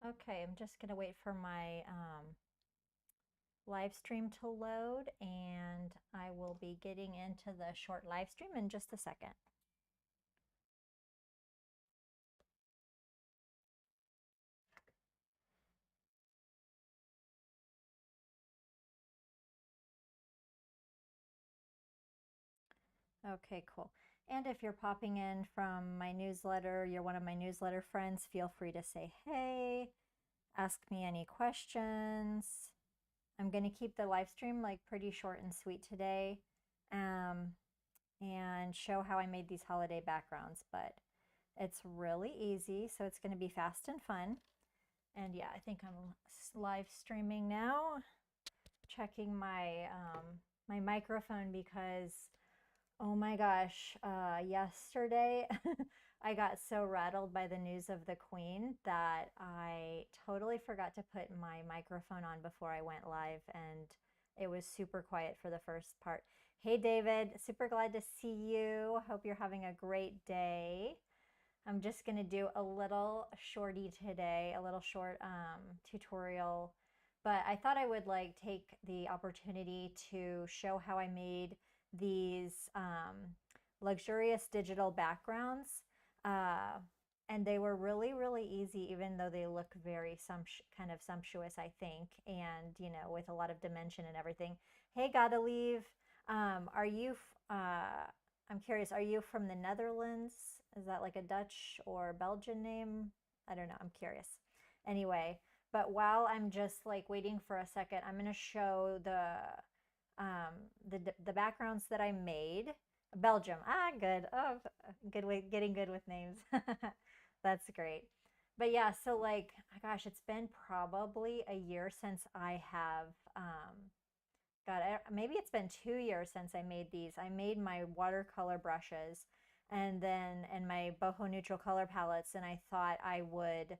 Okay, I'm just going to wait for my live stream to load, and I will be getting into the short live stream in just a second. Okay, cool. And if you're popping in from my newsletter, you're one of my newsletter friends, feel free to say hey, ask me any questions. I'm going to keep the live stream like pretty short and sweet today, um, and show how I made these holiday backgrounds, but it's really easy, so it's going to be fast and fun. And yeah, I think I'm live streaming now, checking my microphone because oh my gosh, yesterday I got so rattled by the news of the Queen that I totally forgot to put my microphone on before I went live, and it was super quiet for the first part. Hey David, super glad to see you. Hope you're having a great day. I'm just going to do a little shorty today, a little short tutorial, but I thought I would like take the opportunity to show how I made these luxurious digital backgrounds. Uh, and they were really, really easy, even though they look very kind of sumptuous, I think, and, you know, with a lot of dimension and everything. Hey, gotta leave. Are you, I'm curious, are you from the Netherlands? Is that like a Dutch or Belgian name? I don't know. I'm curious. Anyway, but while I'm just like waiting for a second, I'm going to show um, the backgrounds that I made. Belgium. Ah, good. Oh, good way, getting good with names. That's great. But yeah, so like, gosh, it's been probably a year since I have God, maybe it's been 2 years since I made these. I made my watercolor brushes and my boho neutral color palettes, and I thought I would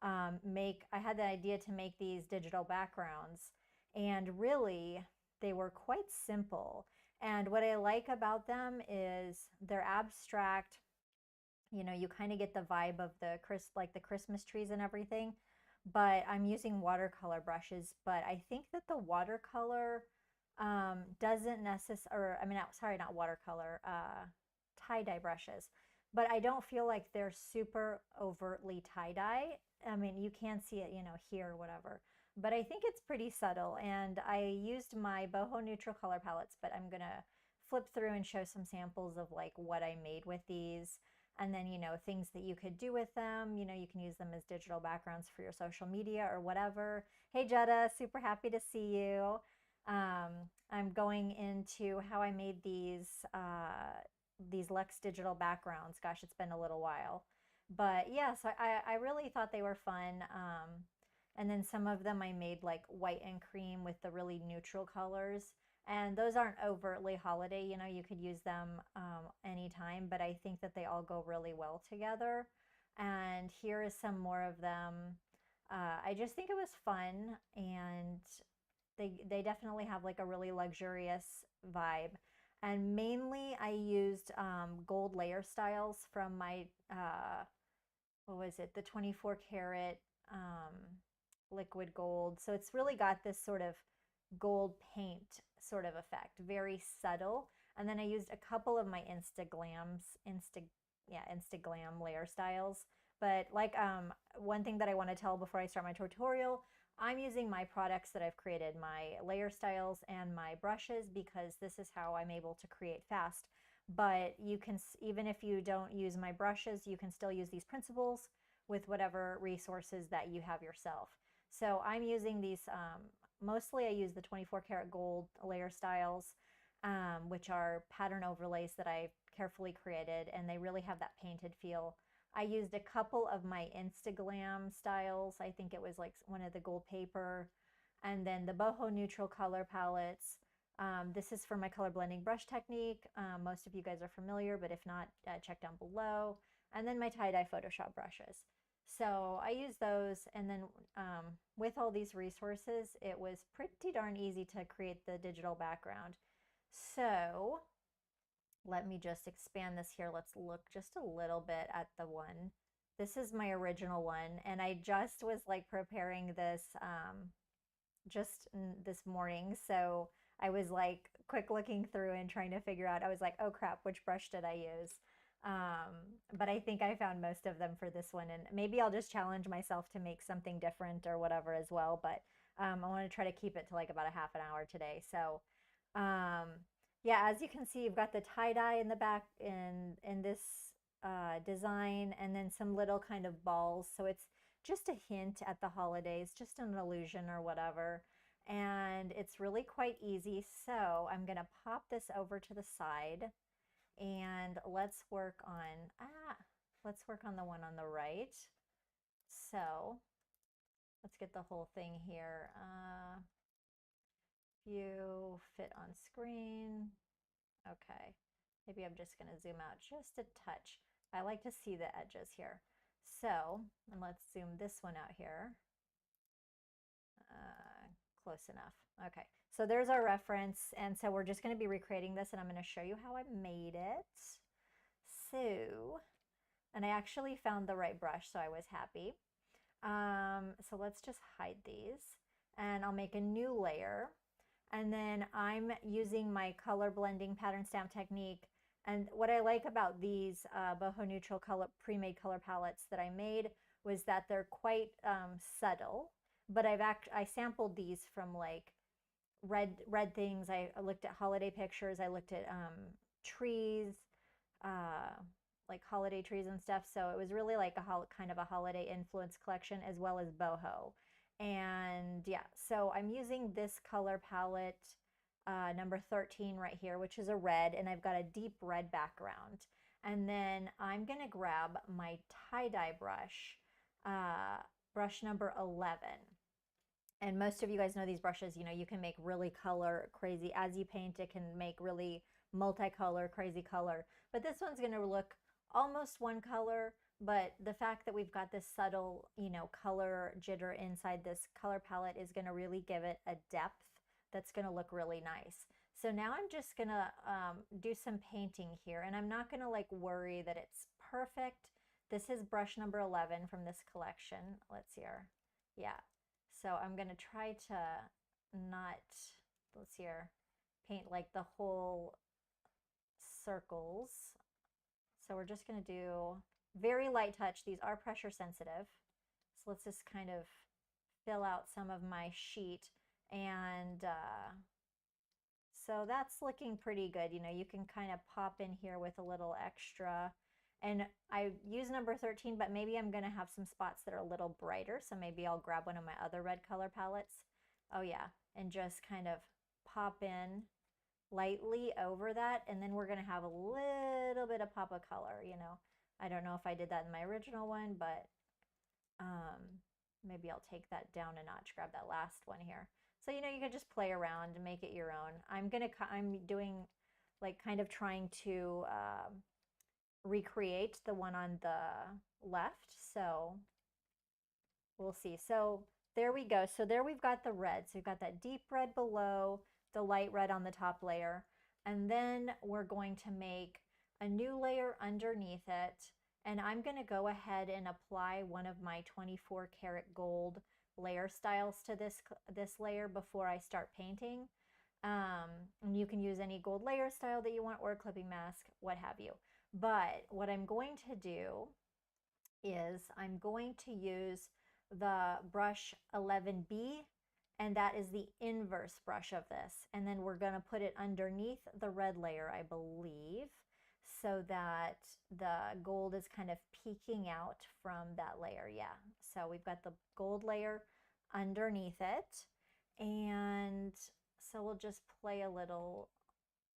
I had the idea to make these digital backgrounds, and really they were quite simple. And what I like about them is they're abstract. You know, you kind of get the vibe of like the Christmas trees and everything. But I'm using watercolor brushes, but I think that the watercolor doesn't necessarily, I mean, sorry, not watercolor, tie-dye brushes. But I don't feel like they're super overtly tie-dye. I mean, you can see it, you know, here or whatever. But I think it's pretty subtle. And I used my boho neutral color palettes, but I'm gonna flip through and show some samples of like what I made with these. And then, you know, things that you could do with them. You know, you can use them as digital backgrounds for your social media or whatever. Hey, Jetta, super happy to see you. Um, I'm going into how I made these Luxe digital backgrounds. Gosh, it's been a little while. But yeah, so I really thought they were fun. And then some of them I made like white and cream with the really neutral colors. And those aren't overtly holiday, you know, you could use them anytime, but I think that they all go really well together. And here is some more of them. I just think it was fun, and they definitely have like a really luxurious vibe. And mainly I used gold layer styles from my what was it, the 24 karat liquid gold. So it's really got this sort of gold paint sort of effect, very subtle. And then I used a couple of my Instaglam layer styles. But like one thing that I want to tell before I start my tutorial, I'm using my products that I've created, my layer styles and my brushes, because this is how I'm able to create fast. But you can, even if you don't use my brushes, you can still use these principles with whatever resources that you have yourself. So I'm using these, mostly I use the 24 karat gold layer styles, which are pattern overlays that I carefully created, and they really have that painted feel. I used a couple of my Instaglam styles. I think it was like one of the gold paper, and then the boho neutral color palettes. This is for my color blending brush technique. Most of you guys are familiar, but if not, check down below. And then my tie-dye Photoshop brushes. So I use those, and then with all these resources, it was pretty darn easy to create the digital background. So let me just expand this here. Let's look just a little bit at the one This is my original one, and I just was like preparing this just this morning. So I was like quick looking through and trying to figure out, I was like, oh crap, which brush did I use? But I think I found most of them for this one, and maybe I'll just challenge myself to make something different or whatever as well. But I want to try to keep it to like about a half an hour today. So um, yeah, as you can see, you've got the tie-dye in the back in this design, and then some little kind of balls. So it's just a hint at the holidays, just an illusion or whatever. And it's really quite easy. So I'm going to pop this over to the side, and let's work on the one on the right. So let's get the whole thing here. View, fit on screen. Okay, maybe I'm just going to zoom out just a touch. I like to see the edges here. So, and let's zoom this one out here. Close enough. Okay, so there's our reference, and so we're just going to be recreating this, and I'm going to show you how I made it. So, and I actually found the right brush, so I was happy. So let's just hide these, and I'll make a new layer. And then I'm using my color blending pattern stamp technique. And what I like about these boho neutral color pre-made color palettes that I made was that they're quite subtle. But I sampled these from like red things. I looked at holiday pictures. I looked at trees, like holiday trees and stuff. So it was really like kind of a holiday influence collection as well as boho. And yeah, so I'm using this color palette, number 13 right here, which is a red, and I've got a deep red background. And then I'm gonna grab my tie-dye brush, brush number 11. And most of you guys know these brushes, you know, you can make really color crazy. As you paint, it can make really multicolor, crazy color. But this one's gonna look almost one color, but the fact that we've got this subtle, you know, color jitter inside this color palette is going to really give it a depth that's going to look really nice. So now I'm just going to do some painting here, and I'm not going to like worry that it's perfect. This is brush number 11 from this collection. Let's see here. Yeah. So I'm going to try to not, let's see here, paint like the whole circles. So we're just going to do very light touch. These are pressure sensitive. So let's just kind of fill out some of my sheet. And so that's looking pretty good. You know, you can kind of pop in here with a little extra. And I use number 13, but maybe I'm going to have some spots that are a little brighter. So maybe I'll grab one of my other red color palettes. Oh yeah, and just kind of pop in lightly over that, and then we're going to have a little bit of pop of color, you know. I don't know if I did that in my original one, but maybe I'll take that down a notch, grab that last one here. So, you know, you can just play around and make it your own. I'm doing like kind of trying to recreate the one on the left. So we'll see. So there we go. So there we've got the red. So we've got that deep red below, the light red on the top layer. And then we're going to make a new layer underneath it. And I'm going to go ahead and apply one of my 24 karat gold layer styles to this layer before I start painting. And you can use any gold layer style that you want, or a clipping mask, what have you. But what I'm going to do is I'm going to use the brush 11B, and that is the inverse brush of this. And then we're going to put it underneath the red layer, I believe, so that the gold is kind of peeking out from that layer. Yeah, so we've got the gold layer underneath it, and so we'll just play a little,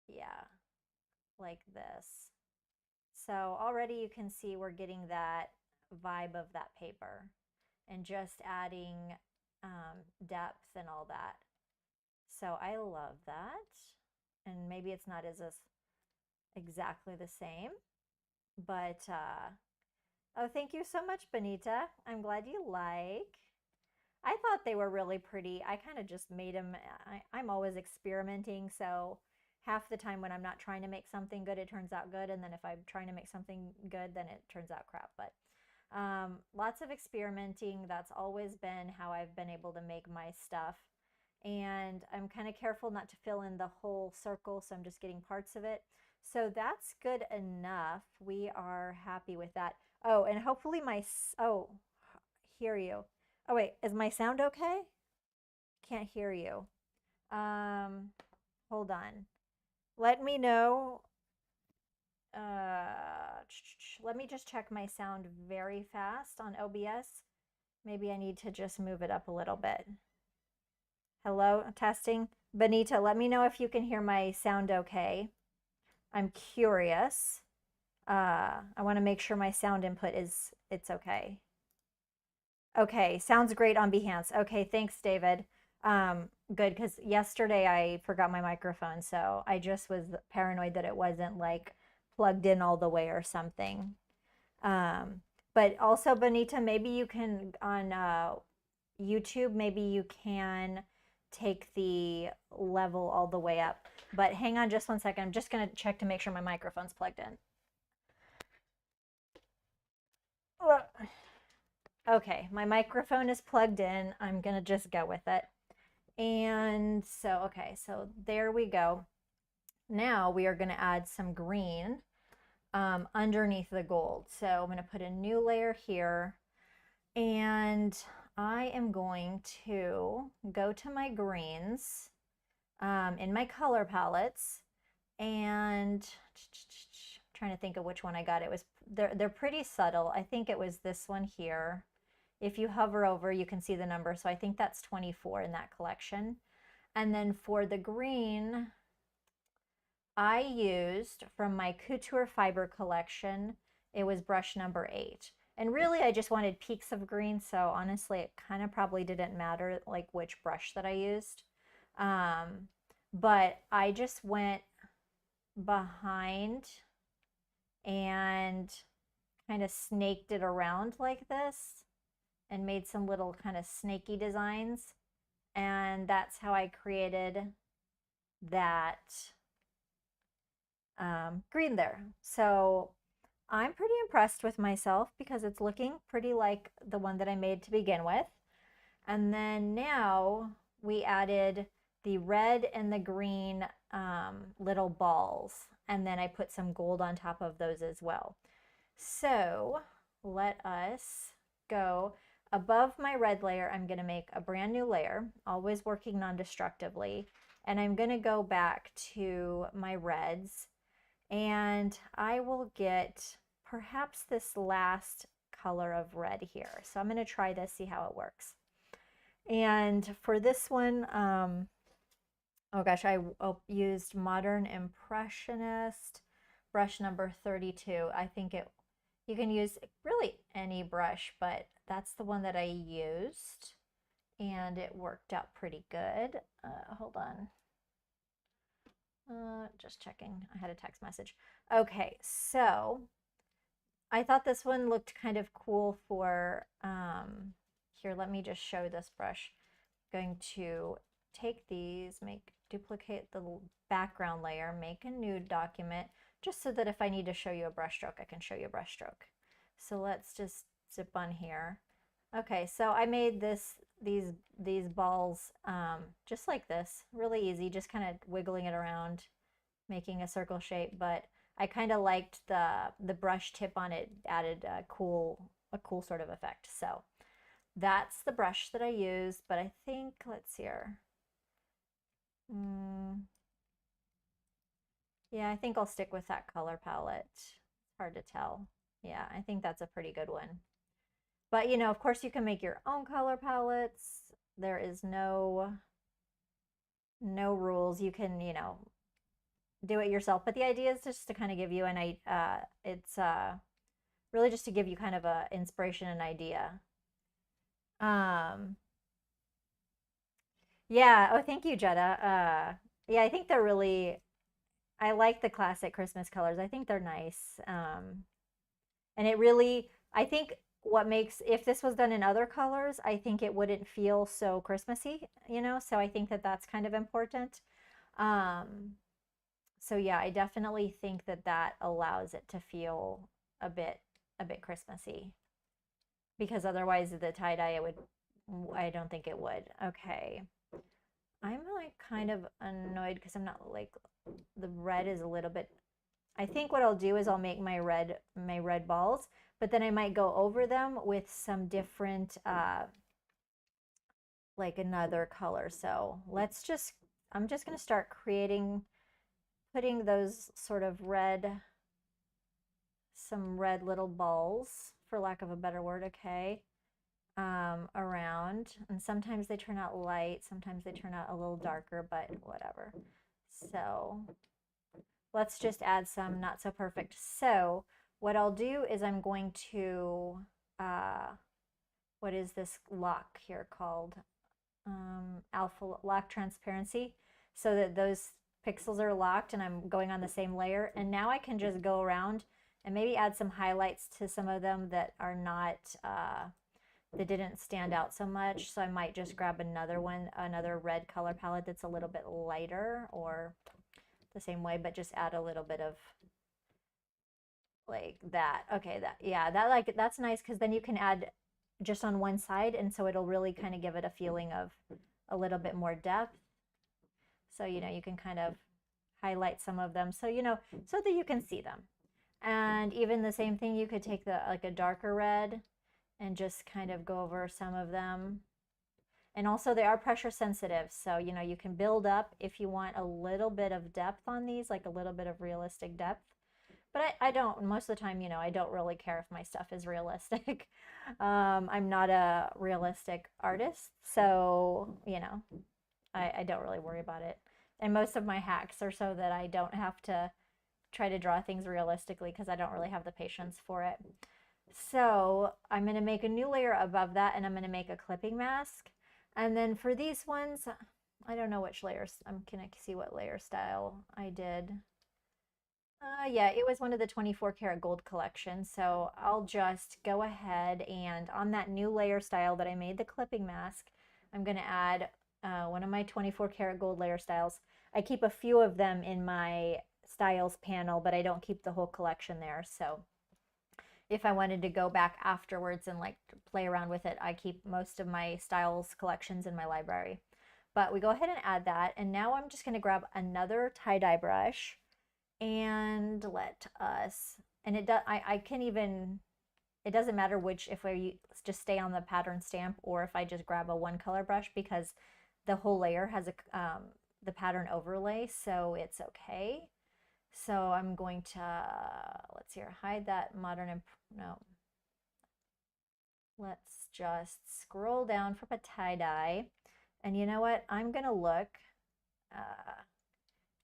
yeah, like this. So already you can see we're getting that vibe of that paper and just adding depth and all that. So I love that. And maybe it's not as exactly the same, but oh, thank you so much, Benita. I'm glad you like. I thought they were really pretty. I kind of just made them. I'm always experimenting, so half the time when I'm not trying to make something good, it turns out good, and then if I'm trying to make something good, then it turns out crap. But Lots of experimenting. That's always been how I've been able to make my stuff. And I'm kind of careful not to fill in the whole circle, so I'm just getting parts of it. So that's good enough. We are happy with that. Oh, and hopefully oh, hear you. Oh wait, is my sound okay? Can't hear you. Um, hold on. Let me know. Let me just check my sound very fast on OBS. Maybe I need to just move it up a little bit. Hello, testing. Benita, let me know if you can hear my sound okay. I'm curious. I want to make sure my sound input it's okay. Okay, sounds great on Behance. Okay, thanks, David. Good, because yesterday I forgot my microphone, so I just was paranoid that it wasn't like plugged in all the way or something. But also, Benita, maybe you can on YouTube, maybe you can take the level all the way up. But hang on just one second. I'm just going to check to make sure my microphone's plugged in. Okay, my microphone is plugged in. I'm going to just go with it. And so, okay, so there we go. Now we are going to add some green underneath the gold. So I'm going to put a new layer here. And I am going to go to my greens in my color palettes, and I'm trying to think of which one I got. It was they're pretty subtle. I think it was this one here. If you hover over, you can see the number. So I think that's 24 in that collection. And then for the green, I used from my Couture Fiber collection, it was brush number 8. And really, I just wanted peaks of green, so honestly, it kind of probably didn't matter like which brush that I used. But I just went behind and kind of snaked it around like this and made some little kind of snaky designs. And that's how I created that green there. So I'm pretty impressed with myself because it's looking pretty like the one that I made to begin with. And then now we added the red and the green little balls. And then I put some gold on top of those as well. So let us go. Above my red layer, I'm going to make a brand new layer, always working non-destructively. And I'm going to go back to my reds. And I will get perhaps this last color of red here. So I'm going to try this, see how it works. And for this one, oh gosh, I used Modern Impressionist brush number 32. I think you can use really any brush, but that's the one that I used. And it worked out pretty good. Hold on. Just checking. I had a text message. Okay, so I thought this one looked kind of cool for, here, let me just show this brush. I'm going to take these, duplicate the background layer, make a new document, just so that if I need to show you a brush stroke, I can show you a brush stroke. So let's just zip on here. Okay, so I made these balls just like this, really easy, just kind of wiggling it around, making a circle shape. But I kind of liked the brush tip on it, added a cool sort of effect. So that's the brush that I used. But I think, let's see here. Yeah, I think I'll stick with that color palette. It's hard to tell. Yeah, I think that's a pretty good one. But, you know, of course you can make your own color palettes. There is no rules. You can, you know, do it yourself. But the idea is just to kind of give you it's really just to give you kind of a inspiration and idea. Yeah. Oh, thank you, Jetta. Yeah, I think they're really, I like the classic Christmas colors. I think they're nice. And it really, I think what makes, if this was done in other colors, I think it wouldn't feel so Christmassy, you know? So I think that that's kind of important. So yeah, I definitely think that that allows it to feel a bit Christmassy. because otherwise the tie-dye, I don't think it would. Okay. I'm like kind of annoyed because I'm not like, the red is a little bit, I think what I'll do is I'll make my red balls, but then I might go over them with some different like another color. So I'm just going to start putting those sort of some red little balls, for lack of a better word, okay, around. And sometimes they turn out light, sometimes they turn out a little darker, but whatever. So let's just add some not so perfect. So what I'll do is I'm going to, what is this lock here called? Alpha lock transparency, so that those pixels are locked and I'm going on the same layer. And now I can just go around and maybe add some highlights to some of them that are not, that didn't stand out so much. So I might just grab another red color palette that's a little bit lighter, or the same way, but just add a little bit of like that. Okay, that's nice, because then you can add just on one side, and so it'll really kind of give it a feeling of a little bit more depth. So, you can kind of highlight some of them, so, so that you can see them. And even the same thing, you could take like a darker red and just kind of go over some of them. And also they are pressure sensitive, so, you can build up if you want a little bit of depth on these, like a little bit of realistic depth. But I don't, most of the time, I don't really care if my stuff is realistic. I'm not a realistic artist, so, I don't really worry about it. And most of my hacks are so that I don't have to try to draw things realistically, because I don't really have the patience for it. So I'm going to make a new layer above that, and I'm going to make a clipping mask. And then for these ones, I don't know which layers. I'm going to see what layer style I did. Yeah, it was one of the 24 karat gold collection. So I'll just go ahead and on that new layer style that I made the clipping mask, I'm going to add one of my 24 karat gold layer styles. I keep a few of them in my styles panel, but I don't keep the whole collection there. So if I wanted to go back afterwards and like play around with it, I keep most of my styles collections in my library. But we go ahead and add that. And now I'm just going to grab another tie-dye brush and I can even, it doesn't matter which, if I just stay on the pattern stamp or if I just grab a one color brush, because the whole layer has the pattern overlay, so it's okay. So I'm going to, let's see here, hide that no. Let's just scroll down from a tie-dye. And you know what? I'm going to look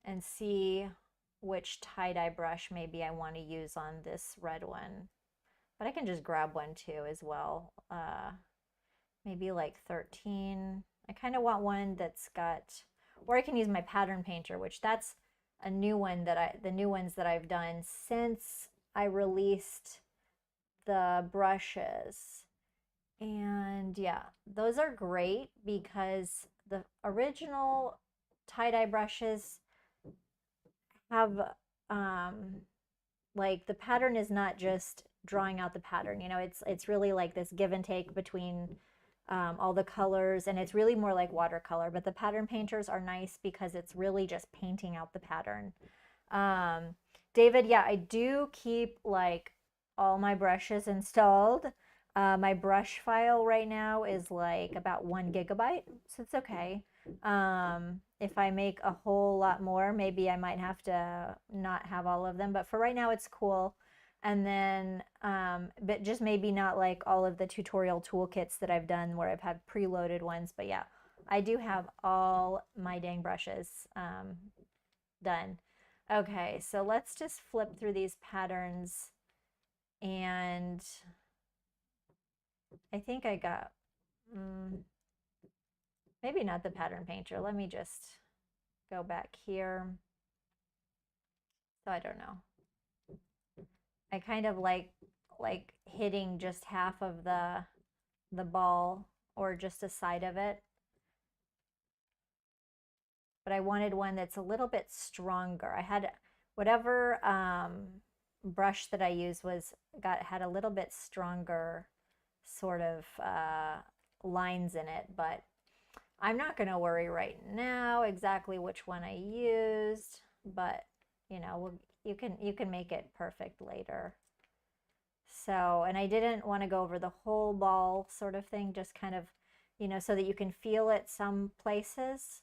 and see which tie-dye brush maybe I want to use on this red one. But I can just grab one too as well. Maybe like 13. I kind of want one that's got, or I can use my pattern painter, which that's a new one the new ones that I've done since I released the brushes. And yeah, those are great because the original tie-dye brushes have like the pattern is not just drawing out the pattern, it's really like this give and take between all the colors, and it's really more like watercolor. But the pattern painters are nice because it's really just painting out the pattern. David, yeah, I do keep like all my brushes installed. My brush file right now is like about 1 gigabyte, so it's okay. If I make a whole lot more, maybe I might have to not have all of them, but for right now it's cool. And then, but just maybe not like all of the tutorial toolkits that I've done where I've had preloaded ones. But yeah, I do have all my dang brushes done. Okay, so let's just flip through these patterns, and I think I got, maybe not the pattern painter. Let me just go back here. So I don't know. I kind of like hitting just half of the ball or just a side of it. But I wanted one that's a little bit stronger. I had whatever brush that I used had a little bit stronger sort of lines in it, but I'm not going to worry right now exactly which one I used, but you know, you can make it perfect later. So, and I didn't want to go over the whole ball sort of thing, just kind of, you know, so that you can feel it some places.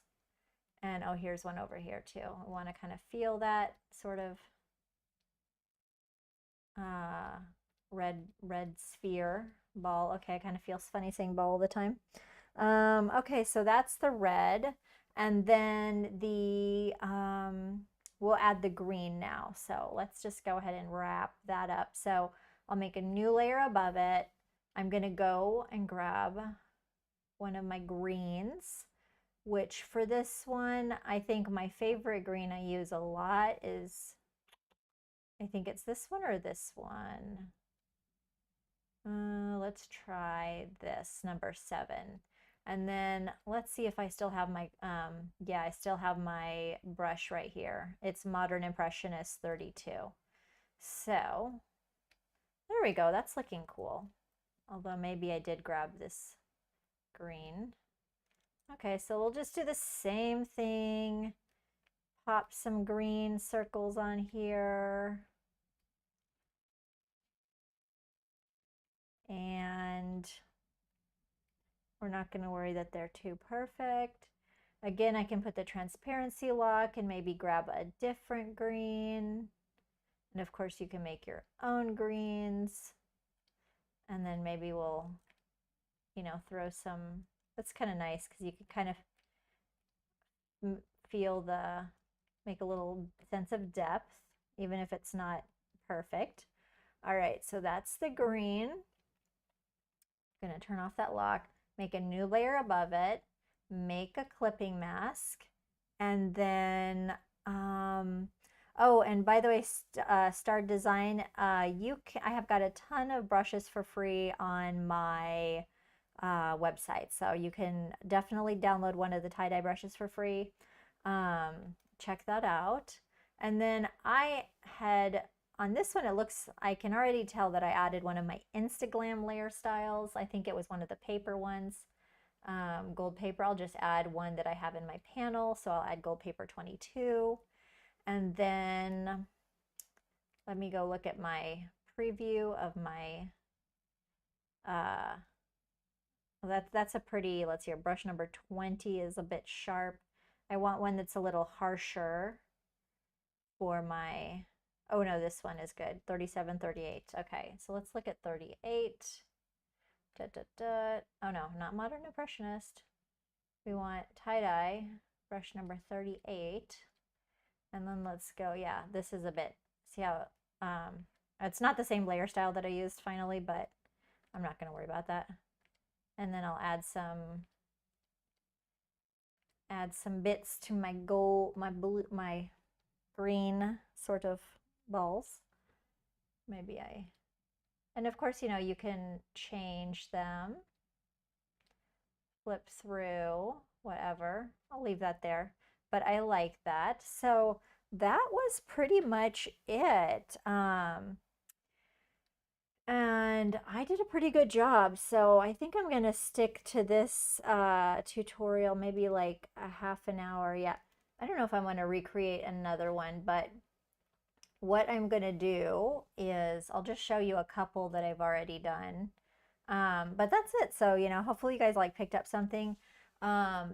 And oh, here's one over here too. I want to kind of feel that sort of red sphere ball. Okay, it kind of feels funny saying ball all the time. Okay, so that's the red. And then the, we'll add the green now. So let's just go ahead and wrap that up. So I'll make a new layer above it. I'm going to go and grab one of my greens, which for this one, I think my favorite green I use a lot is, I think it's this one or this one. Let's try this, number 7. And then let's see if I still have my, yeah, I still have my brush right here. It's Modern Impressionist 32. So there we go. That's looking cool. Although maybe I did grab this green. Okay, so we'll just do the same thing. Pop some green circles on here. And we're not going to worry that they're too perfect. Again, I can put the transparency lock and maybe grab a different green. And of course, you can make your own greens. And then maybe we'll, you know, throw some, that's kind of nice because you can kind of feel the, make a little sense of depth, even if it's not perfect. All right, so that's the green. I'm going to turn off that lock, make a new layer above it, make a clipping mask, and then, oh, and by the way, Star Design, I have got a ton of brushes for free on my website, so you can definitely download one of the tie-dye brushes for free. Check that out. And then I had, on this one, it looks, I can already tell that I added one of my Instaglam layer styles. I think it was one of the paper ones, gold paper. I'll just add one that I have in my panel. So I'll add gold paper 22. And then let me go look at my preview of my, that's a pretty, let's see, brush number 20 is a bit sharp. I want one that's a little harsher for my, oh no, this one is good, 37, 38. Okay, so let's look at 38. Oh no, not Modern Impressionist. We want tie-dye, brush number 38. And then let's go, yeah, this is a bit, see how, it's not the same layer style that I used finally, but I'm not going to worry about that. And then I'll add some bits to my gold, my blue, my green sort of balls. Maybe and of course, you know, you can change them, flip through, whatever. I'll leave that there, but I like that. So that was pretty much it. And I did a pretty good job. So I think I'm going to stick to this tutorial, maybe like a half an hour. Yeah, I don't know if I want to recreate another one, but what I'm going to do is I'll just show you a couple that I've already done. But that's it. So, you know, hopefully you guys like picked up something. Let's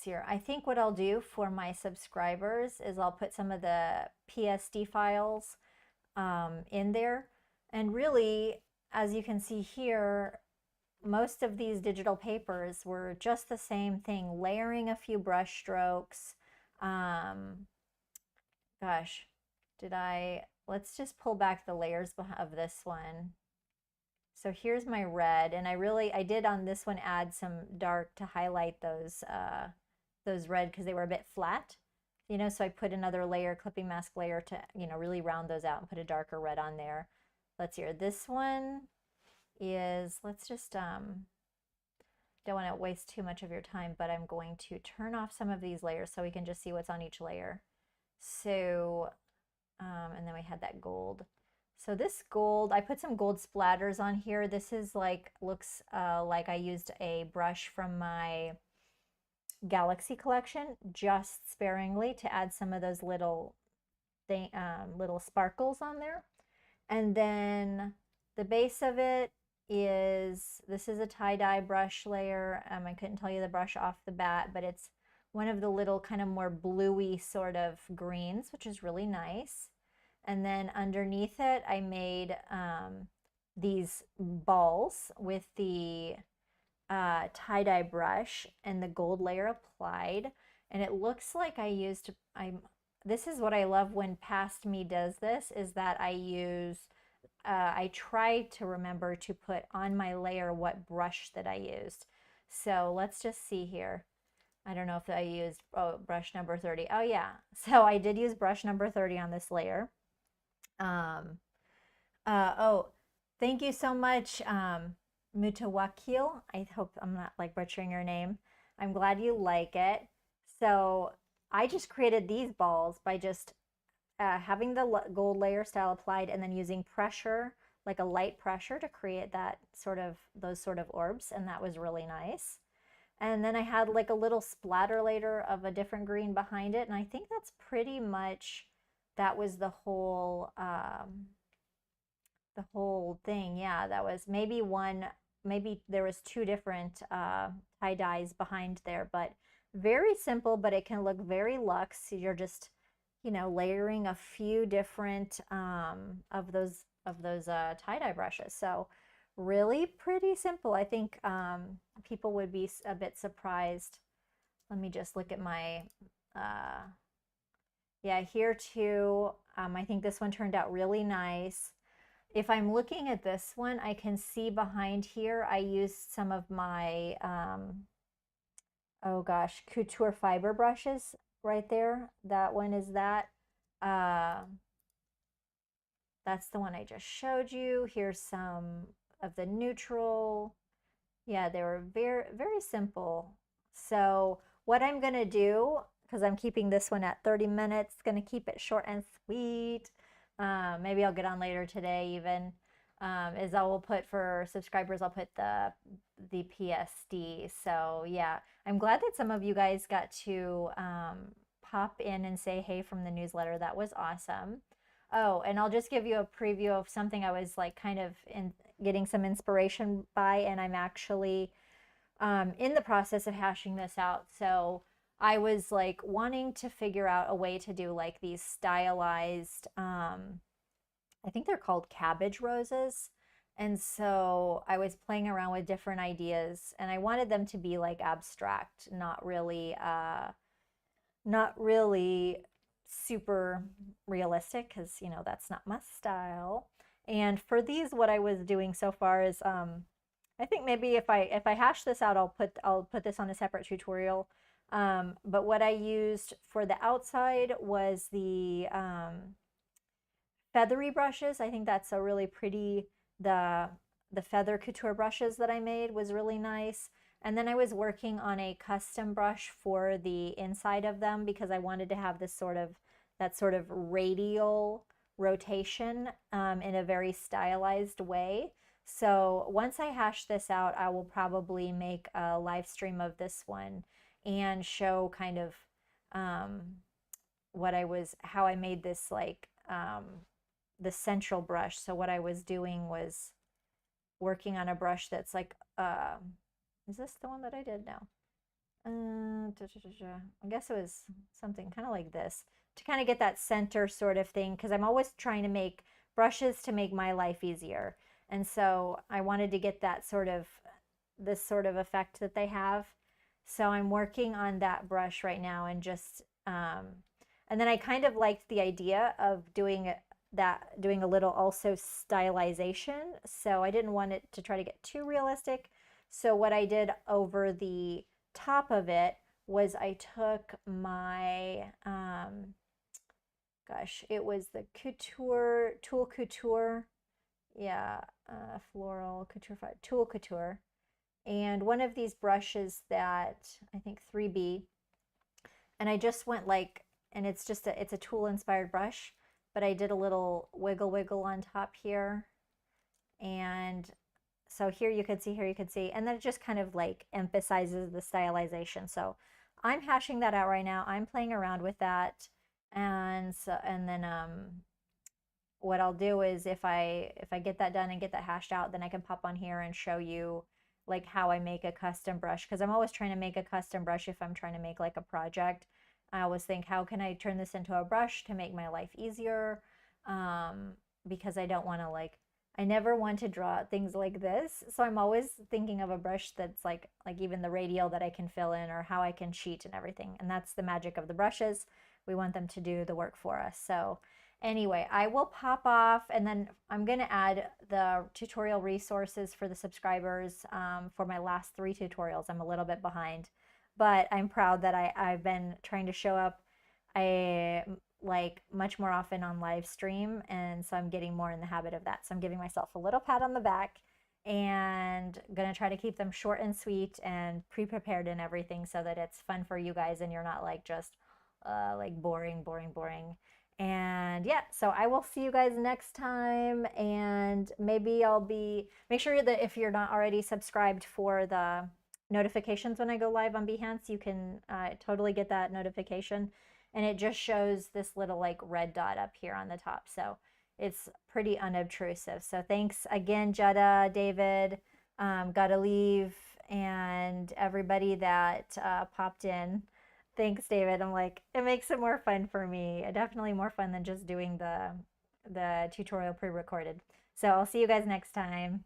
see here. I think what I'll do for my subscribers is I'll put some of the PSD files in there. And really, as you can see here, most of these digital papers were just the same thing, layering a few brush strokes. Gosh, let's just pull back the layers of this one. So here's my red, and I did on this one add some dark to highlight those red because they were a bit flat. You know, so I put another layer, clipping mask layer to, you know, really round those out and put a darker red on there. Let's see here. This one is, let's just, don't want to waste too much of your time, but I'm going to turn off some of these layers so we can just see what's on each layer. So, and then we had that gold. So this gold, I put some gold splatters on here. This is like, looks like I used a brush from my Galaxy collection, just sparingly to add some of those little little sparkles on there. And then the base of it is, this is a tie-dye brush layer. I couldn't tell you the brush off the bat, but it's one of the little kind of more bluey sort of greens, which is really nice. And then underneath it, I made these balls with the tie-dye brush and the gold layer applied. And it looks like I used, this is what I love when Past Me does this, is that I try to remember to put on my layer what brush that I used. So let's just see here. I don't know if I used brush number 30. Oh yeah, so I did use brush number 30 on this layer. Oh, thank you so much, Mutawakil. I hope I'm not like butchering your name. I'm glad you like it. So I just created these balls by just having the gold layer style applied and then using pressure, like a light pressure, to create that sort of, those sort of orbs, and that was really nice. And then I had like a little splatter later of a different green behind it, and I think that's pretty much, that was the whole thing. Yeah, that was maybe one, maybe there was two different tie-dyes behind there, but very simple, but it can look very luxe. You're just, you know, layering a few different of those tie-dye brushes. So really pretty simple. I think people would be a bit surprised. Let me just look at my, yeah, here too. I think this one turned out really nice. If I'm looking at this one, I can see behind here, I used some of my, oh gosh, couture fiber brushes right there. That one is that. That's the one I just showed you. Here's some of the neutral. Yeah, they were very, very simple. So what I'm going to do, because I'm keeping this one at 30 minutes, going to keep it short and sweet. Maybe I'll get on later today even, is I will put, for subscribers, I'll put the PSD. So yeah, I'm glad that some of you guys got to pop in and say hey from the newsletter. That was awesome. Oh, and I'll just give you a preview of something I was like kind of getting some inspiration by, and I'm actually in the process of hashing this out. So I was like wanting to figure out a way to do like these stylized, I think they're called Cabbage Roses. And so I was playing around with different ideas, and I wanted them to be like abstract, not really super realistic, because you know that's not my style. And for these, what I was doing so far is I think maybe if I hash this out, I'll put this on a separate tutorial. But what I used for the outside was the feathery brushes. I think that's a really pretty, the feather couture brushes that I made was really nice. And then I was working on a custom brush for the inside of them, because I wanted to have this sort of, that sort of radial rotation in a very stylized way. So once I hash this out, I will probably make a live stream of this one and show kind of how I made this, like the central brush. So what I was doing was working on a brush that's like, is this the one that I did now? I guess it was something kind of like this, to kind of get that center sort of thing, because I'm always trying to make brushes to make my life easier. And so I wanted to get that sort of, this sort of effect that they have. So I'm working on that brush right now, and just, and then I kind of liked the idea of doing a little also stylization. So I didn't want it to try to get too realistic. So what I did over the top of it was I took my, gosh, it was the Couture, Tool Couture, yeah, Floral Couture, Tool Couture, and one of these brushes that, I think 3B, and I just went like, and it's just it's a tool inspired brush, but I did a little wiggle on top here. And so here you could see, and then it just kind of like emphasizes the stylization. So I'm hashing that out right now. I'm playing around with that. And so, and then what I'll do is if I get that done and get that hashed out, then I can pop on here and show you like how I make a custom brush, because I'm always trying to make a custom brush if I'm trying to make like a project. I always think, how can I turn this into a brush to make my life easier? Because I don't want to like, I never want to draw things like this. So I'm always thinking of a brush that's like even the radial that I can fill in, or how I can cheat and everything. And that's the magic of the brushes. We want them to do the work for us. So anyway, I will pop off, and then I'm going to add the tutorial resources for the subscribers for my last 3 tutorials. I'm a little bit behind, but I'm proud that I've been trying to show up like much more often on live stream, and so I'm getting more in the habit of that. So I'm giving myself a little pat on the back, and gonna try to keep them short and sweet and pre-prepared and everything, so that it's fun for you guys and you're not like just like boring. And yeah, so I will see you guys next time, and maybe make sure that if you're not already subscribed for the notifications when I go live on Behance, you can totally get that notification. And it just shows this little like red dot up here on the top. So it's pretty unobtrusive. So thanks again, Jetta, David, Gotta Leave, and everybody that popped in. Thanks, David. I'm like, it makes it more fun for me. Definitely more fun than just doing the tutorial pre-recorded. So I'll see you guys next time.